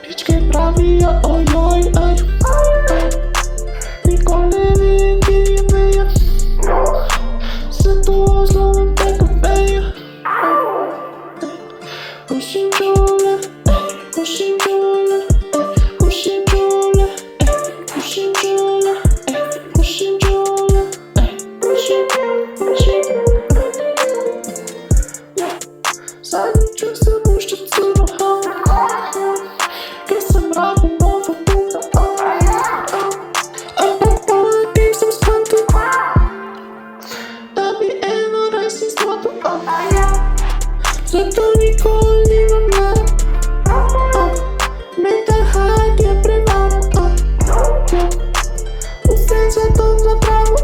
Pičke pravijo ojoj, ej. Nikoli ne ginejo, zato zlomim te kot mejo. Pušim čole, pušim čole, pušim čole, pušim čole, pušim čole, pušim, pušim. Zadnji čas se pušča celo halo, ker sem rabil novo puta. Ampak poletim sem skontil, da bi eno res izmotil. Zato nikoli nimam mlada, mental hype je prevara. Vse zato zapravo,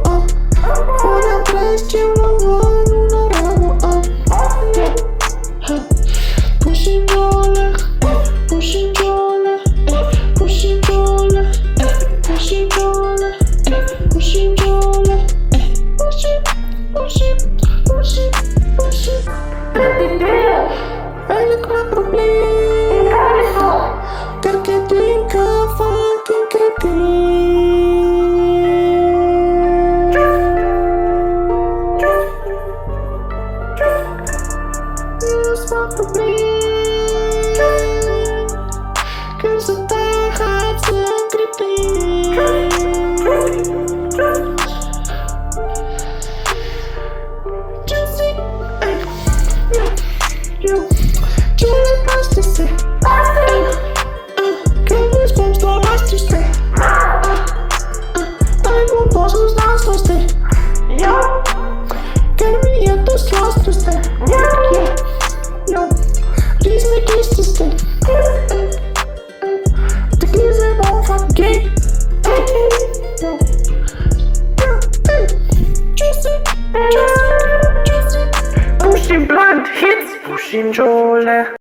hodam brez čevljev ven v naravo. Pušim čole, pušim čole, pušim čole, pušim čole, pušim čole, pušim, pušim, pušim, pušim. Velik ima problem, ker Katinka fucking kretin. Jaz imam problem, ker za ta hype sem kretin. Juicy, ej, yo, čole pasti se, ker ne spom stvarnosti ste, daj bom posel znanstvosti, ker mi je to slastvosti. Rizne kiste ste, tekli se bom fuck gay. Juicy, juicy, juicy. Pushing blunt hits, pushing čole.